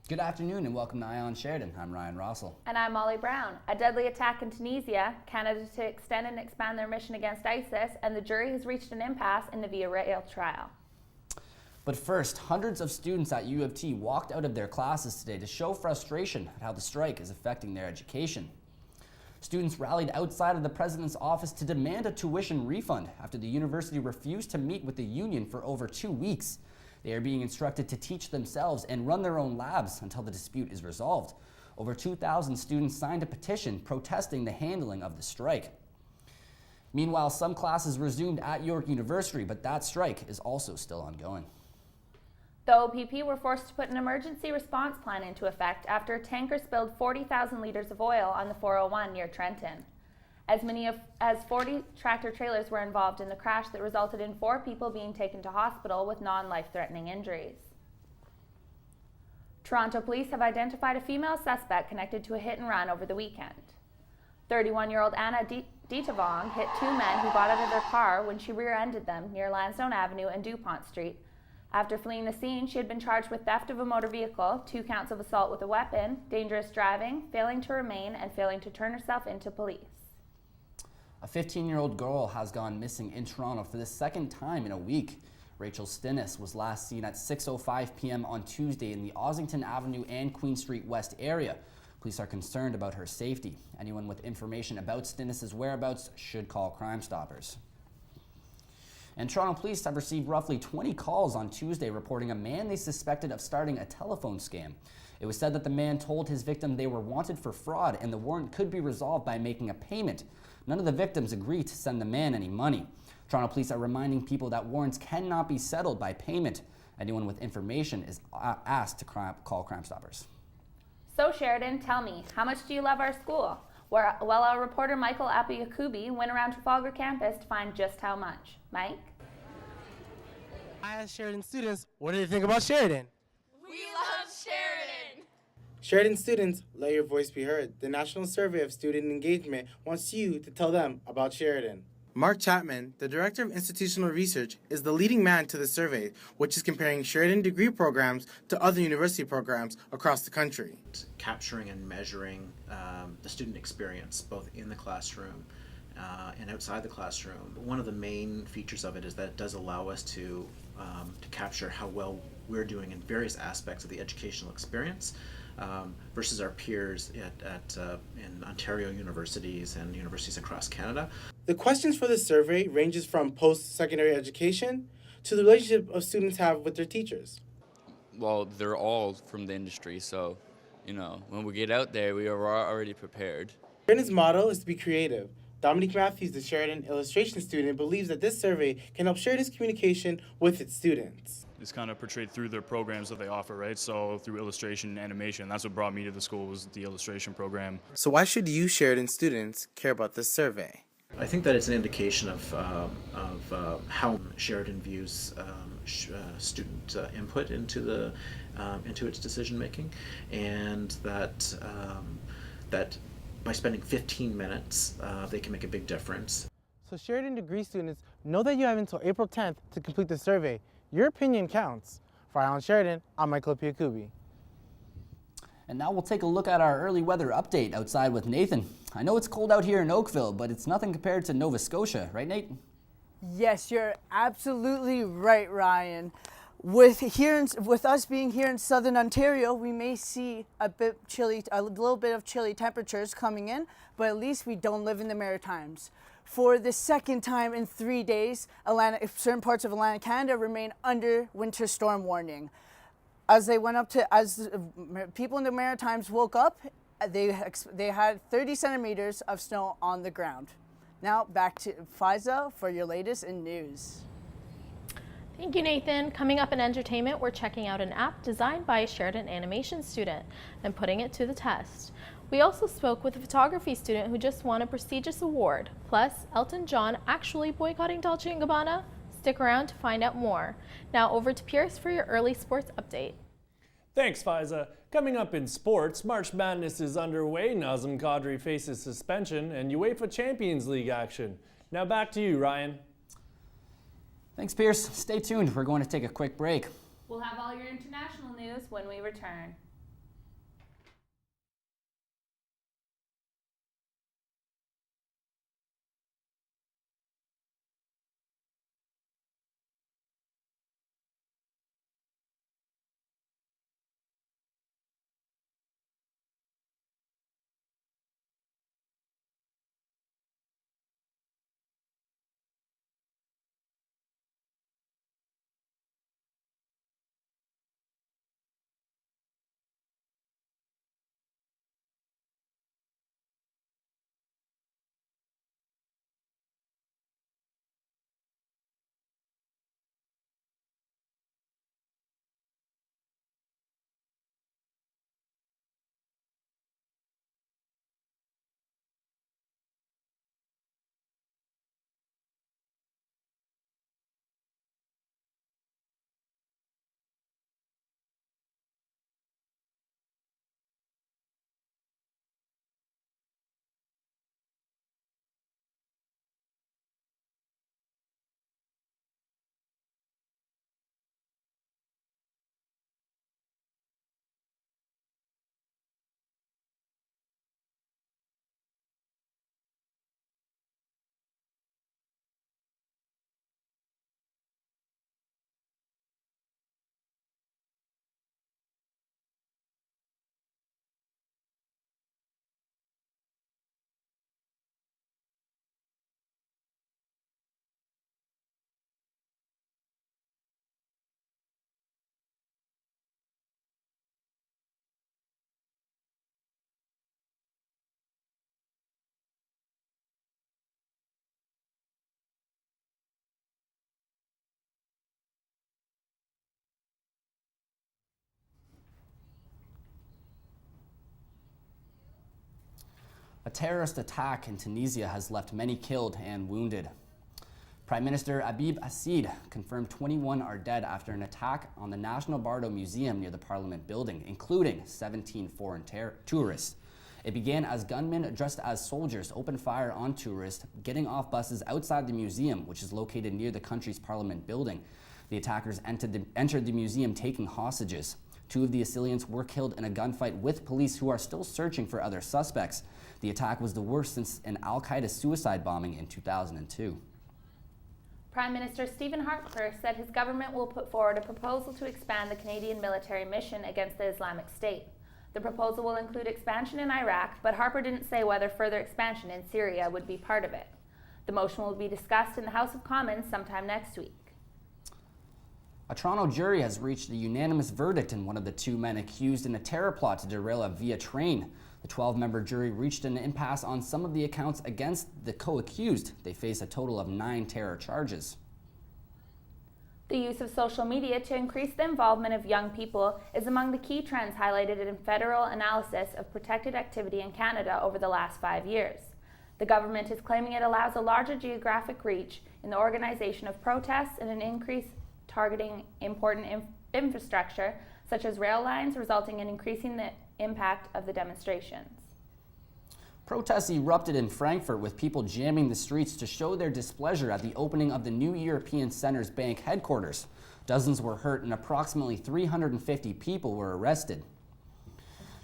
Good afternoon and welcome to EyeOnSheridan. I'm Ryan Russell. And I'm Molly Brown. A deadly attack in Tunisia, Canada to extend and expand their mission against ISIS, and the jury has reached an impasse in the Via Rail trial. But first, hundreds of students at U of T walked out of their classes today to show frustration at how the strike is affecting their education. Students rallied outside of the president's office to demand a tuition refund after the university refused to meet with the union for over 2 weeks. They are being instructed to teach themselves and run their own labs until the dispute is resolved. Over 2,000 students signed a petition protesting the handling of the strike. Meanwhile, some classes resumed at York University, but that strike is also still ongoing. The OPP were forced to put an emergency response plan into effect after a tanker spilled 40,000 liters of oil on the 401 near Trenton. As many as 40 tractor trailers were involved in the crash that resulted in 4 people being taken to hospital with non-life-threatening injuries. Toronto police have identified a female suspect connected to a hit and run over the weekend. 31-year-old Anna Ditavong hit 2 men who got out of their car when she rear-ended them near Lansdowne Avenue and DuPont Street. After fleeing the scene, she had been charged with theft of a motor vehicle, 2 counts of assault with a weapon, dangerous driving, failing to remain, and failing to turn herself into police. A 15-year-old girl has gone missing in Toronto for the second time in a week. Rachel Stinnes was last seen at 6:05 p.m. on Tuesday in the Ossington Avenue and Queen Street West area. Police are concerned about her safety. Anyone with information about Stinnes' whereabouts should call Crime Stoppers. And Toronto police have received roughly 20 calls on Tuesday reporting a man they suspected of starting a telephone scam. It was said that the man told his victim they were wanted for fraud and the warrant could be resolved by making a payment. None of the victims agreed to send the man any money. Toronto police are reminding people that warrants cannot be settled by payment. Anyone with information is asked to call Crime Stoppers. So Sheridan, tell me, how much do you love our school? Well, our reporter Michael Apiakubi went around Trafalgar campus to find just how much. Mike? I asked Sheridan students, what do they think about Sheridan? We love Sheridan! Sheridan students, let your voice be heard. The National Survey of Student Engagement wants you to tell them about Sheridan. Mark Chapman, the Director of Institutional Research, is the leading man to the survey, which is comparing Sheridan degree programs to other university programs across the country. Capturing and measuring the student experience, both in the classroom and outside the classroom. But one of the main features of it is that it does allow us to capture how well we're doing in various aspects of the educational experience versus our peers in Ontario universities and universities across Canada. The questions for this survey ranges from post-secondary education to the relationship of students have with their teachers. Well, they're all from the industry, so, when we get out there, we are already prepared. Sheridan's motto is to be creative. Dominique Matthews, the Sheridan illustration student, believes that this survey can help Sheridan's communication with its students. It's kind of portrayed through their programs that they offer, right? So through illustration and animation, that's what brought me to the school, was the illustration program. So why should you Sheridan students care about this survey? I think that it's an indication of how Sheridan views student input into its decision making, and that by spending 15 minutes, they can make a big difference. So Sheridan degree students, know that you have until April 10th to complete the survey. Your opinion counts. For EyeOnSheridan, I'm Michael Apiakubi. And now we'll take a look at our early weather update outside with Nathan. I know it's cold out here in Oakville, but it's nothing compared to Nova Scotia, right, Nate? Yes, you're absolutely right, Ryan. With us being here in southern Ontario, we may see a little bit of chilly temperatures coming in, but at least we don't live in the Maritimes. For the second time in 3 days, certain parts of Atlantic Canada remain under winter storm warning. As people in the Maritimes woke up, they had 30 centimeters of snow on the ground. Now back to Fiza for your latest in news. Thank you, Nathan. Coming up in entertainment, we're checking out an app designed by a Sheridan animation student and putting it to the test. We also spoke with a photography student who just won a prestigious award. Plus, Elton John actually boycotting Dolce & Gabbana? Stick around to find out more. Now over to Pierce for your early sports update. Thanks, Fiza. Coming up in sports, March Madness is underway. Nazem Kadri faces suspension and UEFA Champions League action. Now back to you, Ryan. Thanks, Pierce. Stay tuned. We're going to take a quick break. We'll have all your international news when we return. A terrorist attack in Tunisia has left many killed and wounded. Prime Minister Habib Assid confirmed 21 are dead after an attack on the National Bardo Museum near the Parliament building, including 17 foreign tourists. It began as gunmen dressed as soldiers opened fire on tourists getting off buses outside the museum, which is located near the country's Parliament building. The attackers entered the museum taking hostages. 2 of the assailants were killed in a gunfight with police who are still searching for other suspects. The attack was the worst since an al-Qaeda suicide bombing in 2002. Prime Minister Stephen Harper said his government will put forward a proposal to expand the Canadian military mission against the Islamic State. The proposal will include expansion in Iraq, but Harper didn't say whether further expansion in Syria would be part of it. The motion will be discussed in the House of Commons sometime next week. A Toronto jury has reached a unanimous verdict in one of the 2 men accused in a terror plot to derail a Via train. The 12-member jury reached an impasse on some of the accounts against the co-accused. They face a total of 9 terror charges. The use of social media to increase the involvement of young people is among the key trends highlighted in federal analysis of protected activity in Canada over the last 5 years. The government is claiming it allows a larger geographic reach in the organization of protests and an increase targeting important infrastructure such as rail lines, resulting in increasing the impact of the demonstrations. Protests erupted in Frankfurt with people jamming the streets to show their displeasure at the opening of the new European Centre's bank headquarters. Dozens were hurt and approximately 350 people were arrested.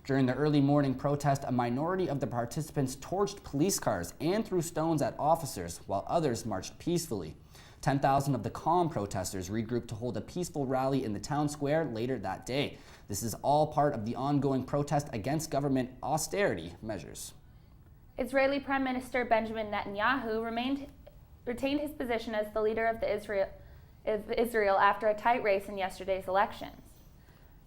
During the early morning protest, a minority of the participants torched police cars and threw stones at officers, while others marched peacefully. 10,000 of the calm protesters regrouped to hold a peaceful rally in the town square later that day. This is all part of the ongoing protest against government austerity measures. Israeli Prime Minister Benjamin Netanyahu retained his position as the leader of Israel after a tight race in yesterday's elections.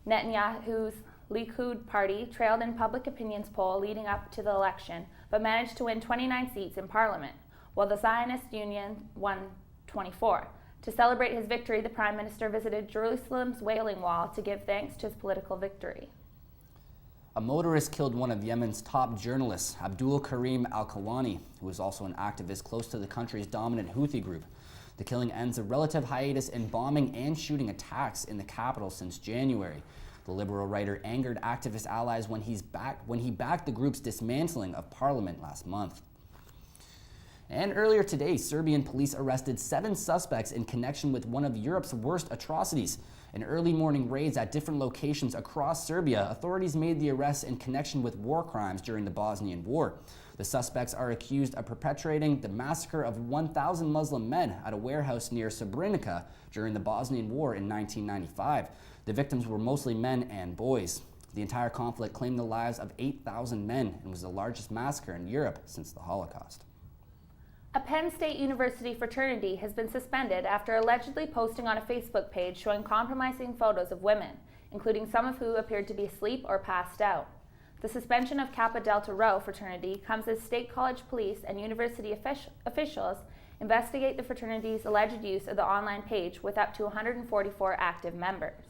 Netanyahu's Likud party trailed in public opinions poll leading up to the election, but managed to win 29 seats in parliament, while the Zionist Union won 24. To celebrate his victory, the Prime Minister visited Jerusalem's Wailing Wall to give thanks to his political victory. A motorist killed one of Yemen's top journalists, Abdul Karim al-Kawani, who is also an activist close to the country's dominant Houthi group. The killing ends a relative hiatus in bombing and shooting attacks in the capital since January. The liberal writer angered activist allies when he backed the group's dismantling of parliament last month. And earlier today, Serbian police arrested 7 suspects in connection with one of Europe's worst atrocities. In early morning raids at different locations across Serbia, authorities made the arrests in connection with war crimes during the Bosnian War. The suspects are accused of perpetrating the massacre of 1,000 Muslim men at a warehouse near Srebrenica during the Bosnian War in 1995. The victims were mostly men and boys. The entire conflict claimed the lives of 8,000 men and was the largest massacre in Europe since the Holocaust. A Penn State University fraternity has been suspended after allegedly posting on a Facebook page showing compromising photos of women, including some of who appeared to be asleep or passed out. The suspension of Kappa Delta Rho fraternity comes as State College police and university officials investigate the fraternity's alleged use of the online page with up to 144 active members.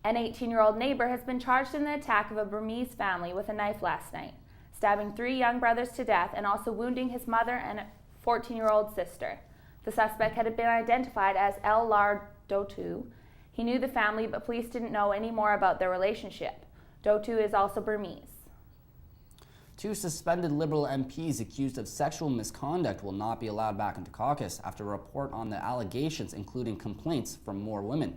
An 18-year-old neighbor has been charged in the attack of a Burmese family with a knife last night, stabbing 3 young brothers to death and also wounding his mother and a 14-year-old sister. The suspect had been identified as El Lar Dotu. He knew the family, but police didn't know any more about their relationship. Dotu is also Burmese. 2 suspended Liberal MPs accused of sexual misconduct will not be allowed back into caucus after a report on the allegations, including complaints from more women.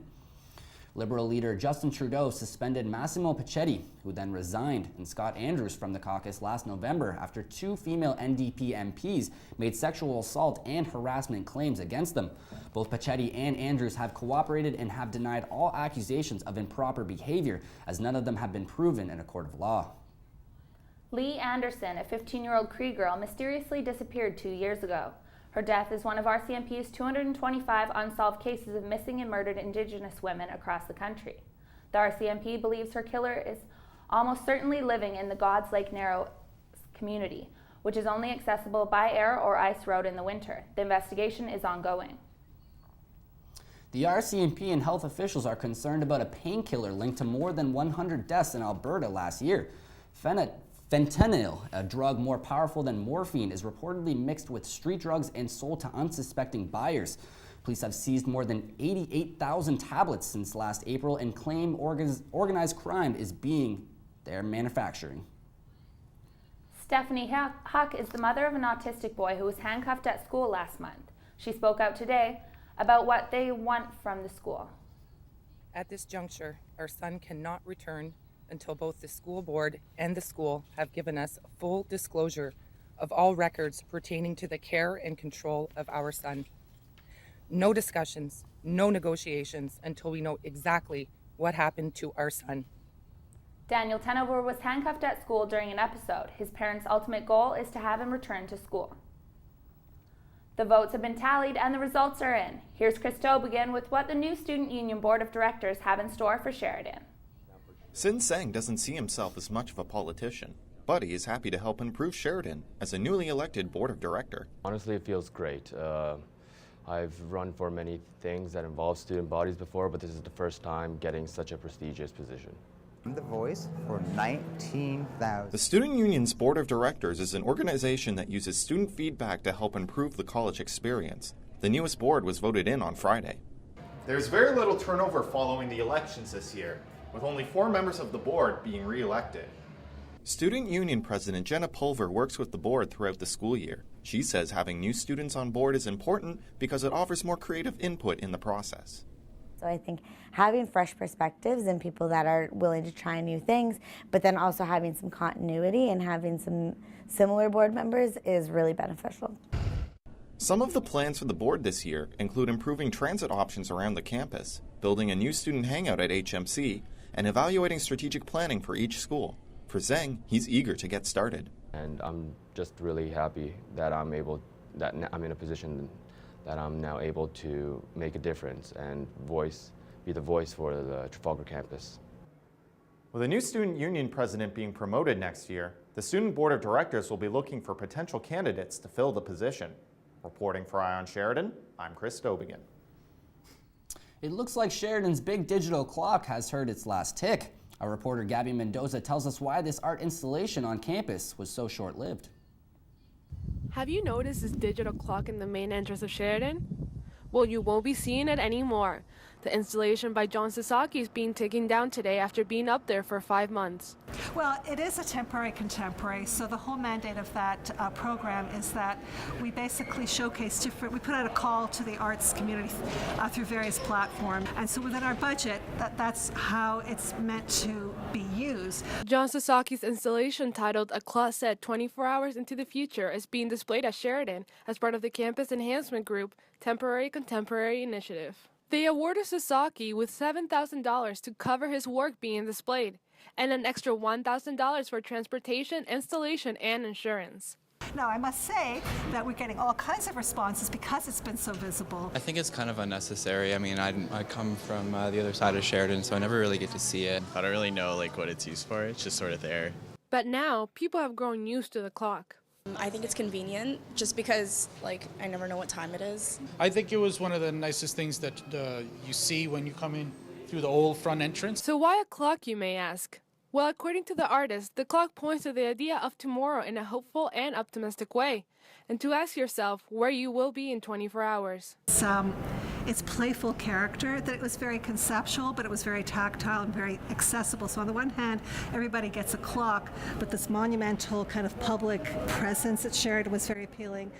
Liberal leader Justin Trudeau suspended Massimo Pichetti, who then resigned, and Scott Andrews from the caucus last November after 2 female NDP MPs made sexual assault and harassment claims against them. Both Pichetti and Andrews have cooperated and have denied all accusations of improper behavior, as none of them have been proven in a court of law. Lee Anderson, a 15-year-old Cree girl, mysteriously disappeared 2 years ago. Her death is one of RCMP's 225 unsolved cases of missing and murdered Indigenous women across the country. The RCMP believes her killer is almost certainly living in the God's Lake Narrows community, which is only accessible by air or ice road in the winter. The investigation is ongoing. The RCMP and health officials are concerned about a painkiller linked to more than 100 deaths in Alberta last year. Fentanyl, a drug more powerful than morphine, is reportedly mixed with street drugs and sold to unsuspecting buyers. Police have seized more than 88,000 tablets since last April and claim organized crime is being their manufacturing. Stephanie Huck is the mother of an autistic boy who was handcuffed at school last month. She spoke out today about what they want from the school. At this juncture, our son cannot return until both the school board and the school have given us full disclosure of all records pertaining to the care and control of our son. No discussions, no negotiations until we know exactly what happened to our son. Daniel Tenover was handcuffed at school during an episode. His parents' ultimate goal is to have him return to school. The votes have been tallied and the results are in. Here's Chris Tobigan with what the new Student Union Board of Directors have in store for Sheridan. Sin Seng doesn't see himself as much of a politician, but he is happy to help improve Sheridan as a newly elected board of director. Honestly, it feels great. I've run for many things that involve student bodies before, but this is the first time getting such a prestigious position. I'm the voice for 19,000. The Student Union's Board of Directors is an organization that uses student feedback to help improve the college experience. The newest board was voted in on Friday. There's very little turnover following the elections this year, with only 4 members of the board being re-elected. Student Union President Jenna Pulver works with the board throughout the school year. She says having new students on board is important because it offers more creative input in the process. So I think having fresh perspectives and people that are willing to try new things, but then also having some continuity and having some similar board members is really beneficial. Some of the plans for the board this year include improving transit options around the campus, building a new student hangout at HMC, and evaluating strategic planning for each school. For Zeng, he's eager to get started. And I'm just really happy that I'm in a position that I'm now able to make a difference and be the voice for the Trafalgar campus. With a new student union president being promoted next year, the student board of directors will be looking for potential candidates to fill the position. Reporting for EyeOnSheridan, I'm Chris Dobigan. It looks like Sheridan's big digital clock has heard its last tick. Our reporter Gabby Mendoza tells us why this art installation on campus was so short-lived. Have you noticed this digital clock in the main entrance of Sheridan? Well, you won't be seeing it anymore. The installation by John Sasaki is being taken down today after being up there for 5 months. Well, it is a temporary contemporary, so the whole mandate of that program is that we basically showcase we put out a call to the arts community through various platforms, and so within our budget, that's how it's meant to be used. John Sasaki's installation, titled A Closet 24 Hours into the Future, is being displayed at Sheridan as part of the Campus Enhancement Group Temporary Contemporary Initiative. They awarded Sasaki with $7,000 to cover his work being displayed, and an extra $1,000 for transportation, installation, and insurance. Now, I must say that we're getting all kinds of responses because it's been so visible. I think it's kind of unnecessary. I mean, I come from the other side of Sheridan, so I never really get to see it. I don't really know what it's used for. It's just sort of there. But now, people have grown used to the clock. I think it's convenient just because, I never know what time it is. I think it was one of the nicest things that you see when you come in through the old front entrance. So why a clock, you may ask? Well, according to the artist, the clock points to the idea of tomorrow in a hopeful and optimistic way, and to ask yourself where you will be in 24 hours. It's playful character, that it was very conceptual, but it was very tactile and very accessible. So on the one hand, everybody gets a clock, but this monumental kind of public presence at Sheridan was very appealing.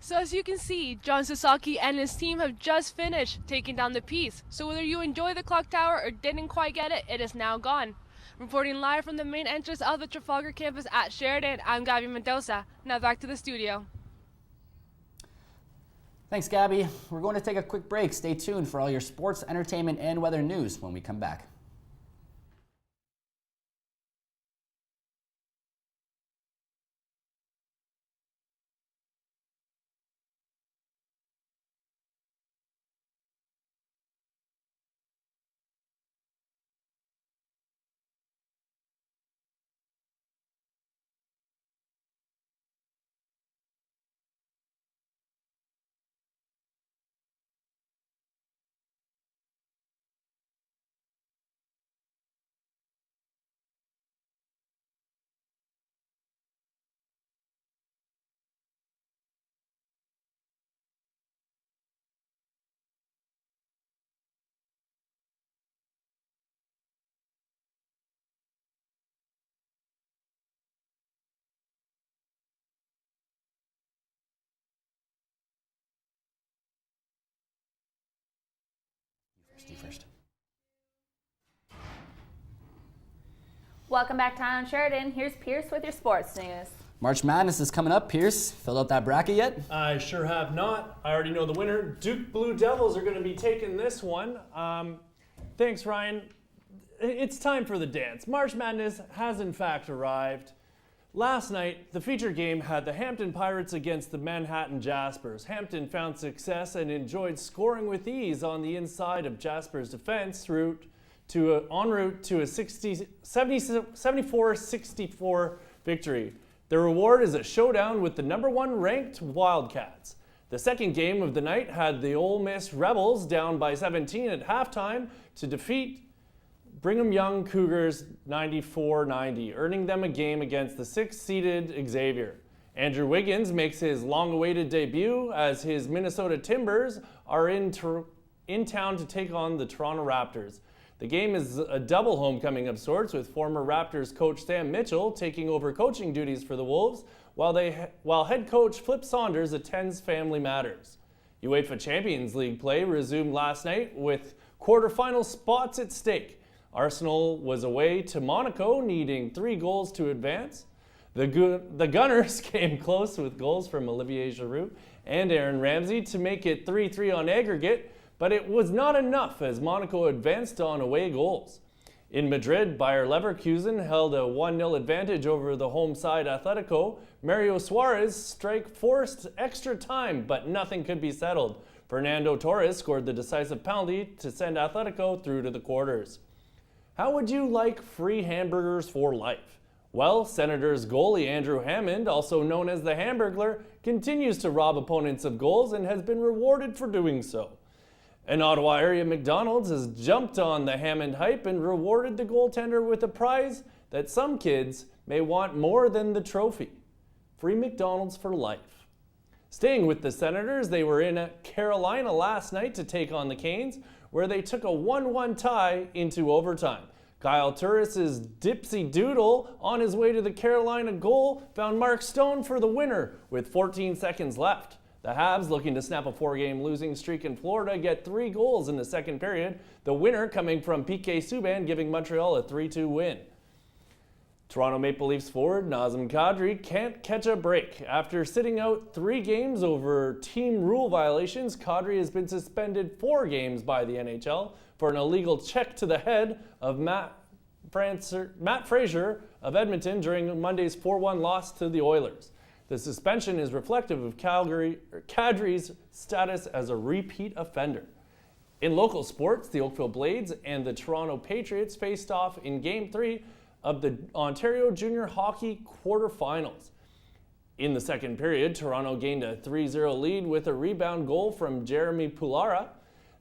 So as you can see, John Sasaki and his team have just finished taking down the piece. So whether you enjoy the clock tower or didn't quite get it, it is now gone. Reporting live from the main entrance of the Trafalgar campus at Sheridan, I'm Gabby Mendoza. Now back to the studio. Thanks, Gabby. We're going to take a quick break. Stay tuned for all your sports, entertainment, and weather news when we come back. Welcome back to Eye on Sheridan. Here's Pierce with your sports news. March Madness is coming up. Pierce, filled out that bracket yet? I sure have not. I already know the winner. Duke Blue Devils are going to be taking this one. Thanks, Ryan. It's time for the dance. March Madness has in fact arrived. Last night, the feature game had the Hampton Pirates against the Manhattan Jaspers. Hampton found success and enjoyed scoring with ease on the inside of Jaspers' defense en route to a 74-64 victory. The reward is a showdown with the #1 ranked Wildcats. The second game of the night had the Ole Miss Rebels down by 17 at halftime to defeat Brigham Young Cougars 94-90, earning them a game against the 6th-seeded Xavier. Andrew Wiggins makes his long-awaited debut as his Minnesota Timbers are in town to take on the Toronto Raptors. The game is a double homecoming of sorts, with former Raptors coach Sam Mitchell taking over coaching duties for the Wolves, while head coach Flip Saunders attends Family Matters. UEFA Champions League play resumed last night with quarterfinal spots at stake. Arsenal was away to Monaco, needing 3 goals to advance. The Gunners came close with goals from Olivier Giroud and Aaron Ramsey to make it 3-3 on aggregate, but it was not enough as Monaco advanced on away goals. In Madrid, Bayer Leverkusen held a 1-0 advantage over the home side Atletico. Mario Suarez' strike forced extra time, but nothing could be settled. Fernando Torres scored the decisive penalty to send Atletico through to the quarters. How would you like free hamburgers for life? Well, Senators goalie Andrew Hammond, also known as the Hamburglar, continues to rob opponents of goals and has been rewarded for doing so. An Ottawa area McDonald's has jumped on the Hammond hype and rewarded the goaltender with a prize that some kids may want more than the trophy. Free McDonald's for life. Staying with the Senators, they were in Carolina last night to take on the Canes, where they took a 1-1 tie into overtime. Kyle Turris' dipsy doodle on his way to the Carolina goal found Mark Stone for the winner with 14 seconds left. The Habs, looking to snap a 4-game losing streak in Florida, get 3 goals in the second period, the winner coming from PK Subban, giving Montreal a 3-2 win. Toronto Maple Leafs forward Nazem Kadri can't catch a break. After sitting out 3 games over team rule violations, Kadri has been suspended 4 games by the NHL for an illegal check to the head of Matt Fraser of Edmonton during Monday's 4-1 loss to the Oilers. The suspension is reflective of Kadri's status as a repeat offender. In local sports, the Oakville Blades and the Toronto Patriots faced off in Game 3 of the Ontario Junior Hockey quarterfinals. In the second period, Toronto gained a 3-0 lead with a rebound goal from Jeremy Pulara.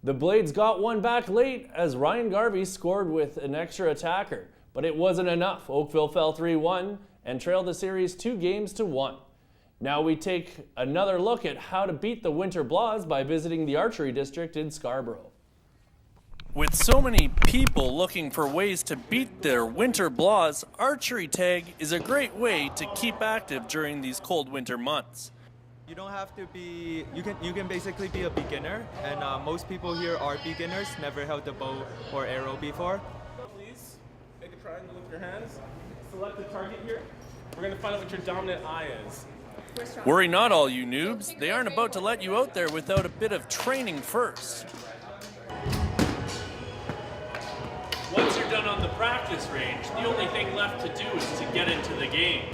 The Blades got one back late as Ryan Garvey scored with an extra attacker, but it wasn't enough. Oakville fell 3-1 and trailed the series 2-1. Now we take another look at how to beat the Winter Blahs by visiting the archery district in Scarborough. With so many people looking for ways to beat their winter blahs, archery tag is a great way to keep active during these cold winter months. You don't have to be, you can basically be a beginner, and most people here are beginners, never held a bow or arrow before. Please make a triangle with your hands, select the target here. We're going to find out what your dominant eye is. Worry not, all you noobs. They aren't about to let you out there without a bit of training first. Once you're done on the practice range, the only thing left to do is to get into the game.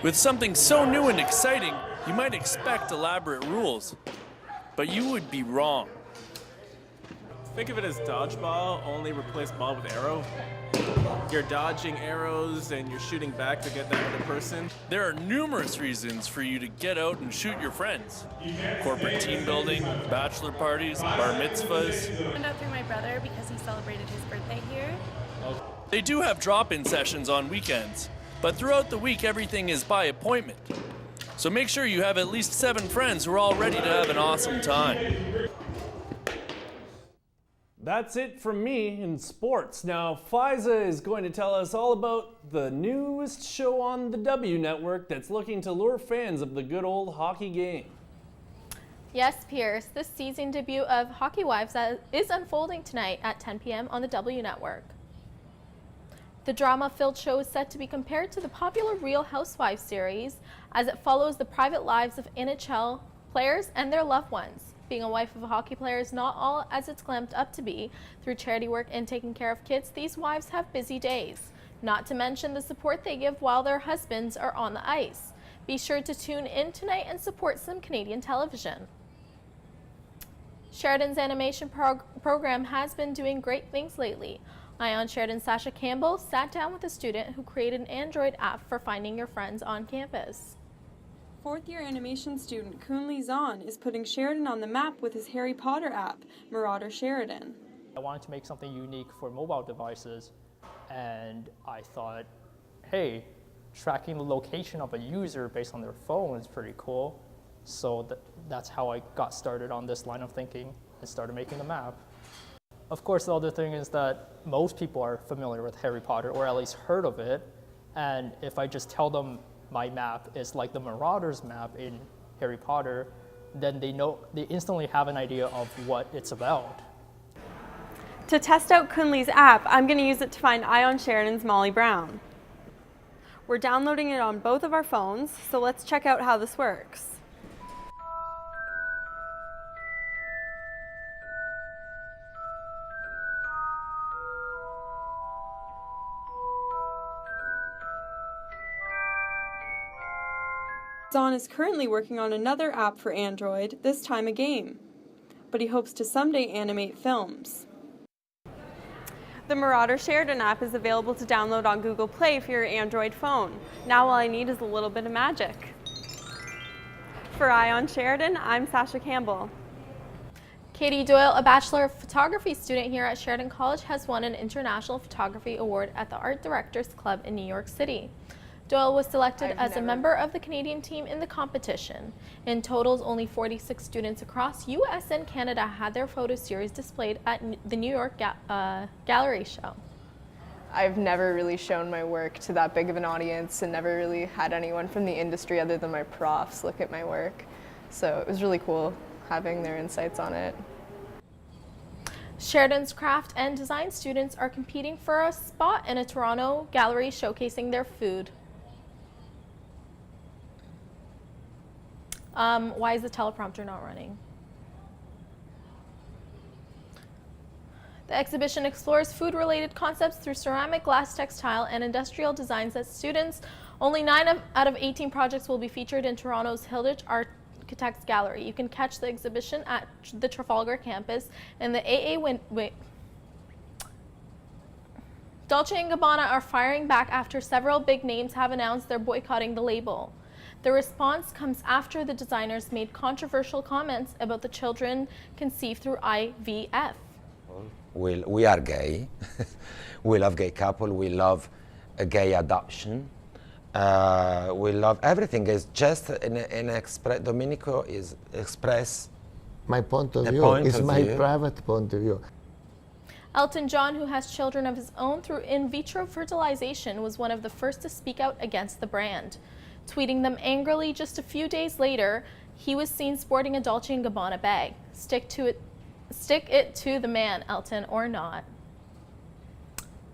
With something so new and exciting, you might expect elaborate rules, but you would be wrong. Think of it as dodgeball, only replace ball with arrow. You're dodging arrows and you're shooting back to get that other person. There are numerous reasons for you to get out and shoot your friends. Corporate team building, bachelor parties, bar mitzvahs. I found out through my brother because he celebrated his birthday here. They do have drop-in sessions on weekends, but throughout the week everything is by appointment. So make sure you have at least 7 friends who are all ready to have an awesome time. That's it from me in sports. Now, Fiza is going to tell us all about the newest show on the W Network that's looking to lure fans of the good old hockey game. Yes, Pierce, the season debut of Hockey Wives is unfolding tonight at 10 p.m. on the W Network. The drama-filled show is set to be compared to the popular Real Housewives series, as it follows the private lives of NHL players and their loved ones. Being a wife of a hockey player is not all as it's glammed up to be. Through charity work and taking care of kids, these wives have busy days, not to mention the support they give while their husbands are on the ice. Be sure to tune in tonight and support some Canadian television. Sheridan's animation program has been doing great things lately. EyeOnSheridan's Sasha Campbell sat down with a student who created an Android app for finding your friends on campus. Fourth-year animation student Kunli Zahn is putting Sheridan on the map with his Harry Potter app, Marauder Sheridan. I wanted to make something unique for mobile devices, and I thought, hey, tracking the location of a user based on their phone is pretty cool. So that's how I got started on this line of thinking and started making the map. Of course, the other thing is that most people are familiar with Harry Potter, or at least heard of it, and if I just tell them my map is like the Marauders map in Harry Potter, then they instantly have an idea of what it's about. To test out Kunli's app, I'm going to use it to find EyeOnSheridan's Molly Brown. We're downloading it on both of our phones, so let's check out how this works. Zahn is currently working on another app for Android, this time a game, but he hopes to someday animate films. The Marauder Sheridan app is available to download on Google Play for your Android phone. Now all I need is a little bit of magic. For EyeOnSheridan, I'm Sasha Campbell. Katie Doyle, a Bachelor of Photography student here at Sheridan College, has won an International Photography Award at the Art Directors Club in New York City. Doyle was selected as a member of the Canadian team in the competition. In total, only 46 students across US and Canada had their photo series displayed at the New York Gallery Show. I've never really shown my work to that big of an audience and never really had anyone from the industry other than my profs look at my work. So it was really cool having their insights on it. Sheridan's craft and design students are competing for a spot in a Toronto gallery showcasing their food. Why is the teleprompter not running? The exhibition explores food-related concepts through ceramic, glass, textile, and industrial designs that students. Only 9 out of 18 projects will be featured in Toronto's Hilditch Architects Gallery. You can catch the exhibition at the Trafalgar campus and the Dolce & Gabbana are firing back after several big names have announced they're boycotting the label. The response comes after the designers made controversial comments about the children conceived through IVF. We are gay. We love gay couple. We love a gay adoption. We love everything. It's just an express. Domenico is express. My point of view is my private point of view. Elton John, who has children of his own through in vitro fertilization, was one of the first to speak out against the brand. Tweeting them angrily just a few days later, he was seen sporting a Dolce & Gabbana bag. Stick it to the man, Elton, or not.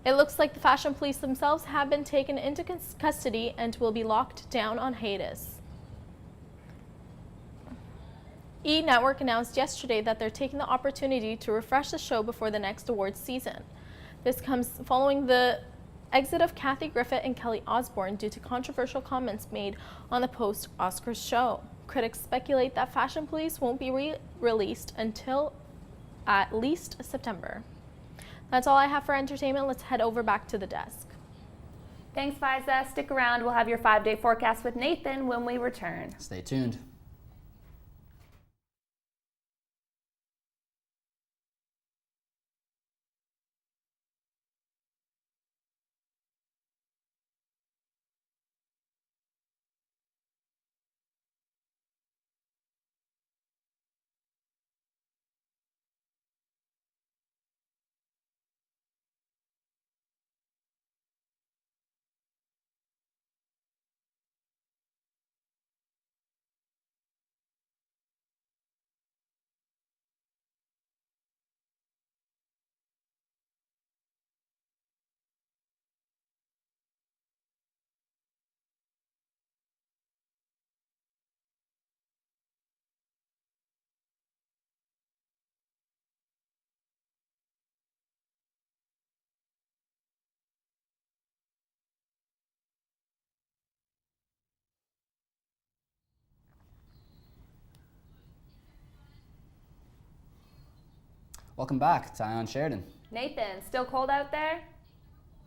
It looks like the fashion police themselves have been taken into custody and will be locked down on hiatus. E! Network announced yesterday that they're taking the opportunity to refresh the show before the next awards season. This comes following the exit of Kathy Griffith and Kelly Osbourne due to controversial comments made on the post-Oscars show. Critics speculate that Fashion Police won't be released until at least September. That's all I have for entertainment. Let's head over back to the desk. Thanks, Fiza. Stick around. We'll have your 5-day forecast with Nathan when we return. Stay tuned. Welcome back to Eye on Sheridan. Nathan, still cold out there?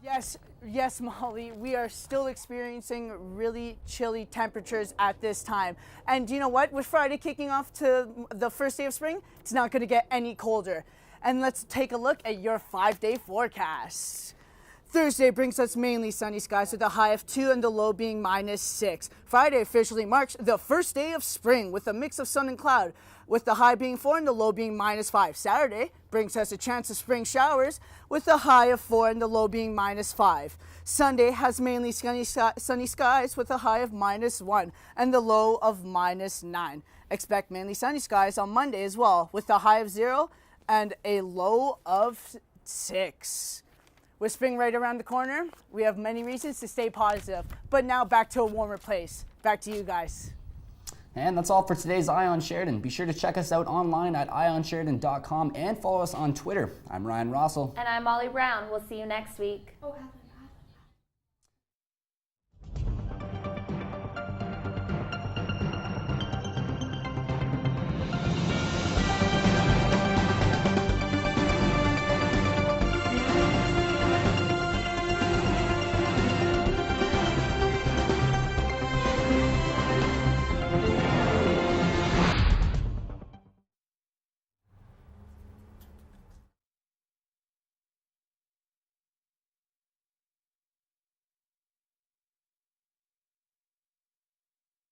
Yes, Molly. We are still experiencing really chilly temperatures at this time. And you know what? With Friday kicking off to the first day of spring, it's not going to get any colder. And let's take a look at your 5-day forecast. Thursday brings us mainly sunny skies with a high of 2 and the low being -6. Friday officially marks the first day of spring with a mix of sun and cloud, with the high being 4 and the low being -5. Saturday brings us a chance of spring showers with a high of 4 and the low being -5. Sunday has mainly sunny skies with a high of -1 and the low of -9. Expect mainly sunny skies on Monday as well with a high of 0 and a low of 6. With spring right around the corner, we have many reasons to stay positive. But now back to a warmer place. Back to you guys. And that's all for today's Eye on Sheridan. Be sure to check us out online at EyeOnSheridan.com and follow us on Twitter. I'm Ryan Rossell. And I'm Molly Brown. We'll see you next week. Oh, Heather.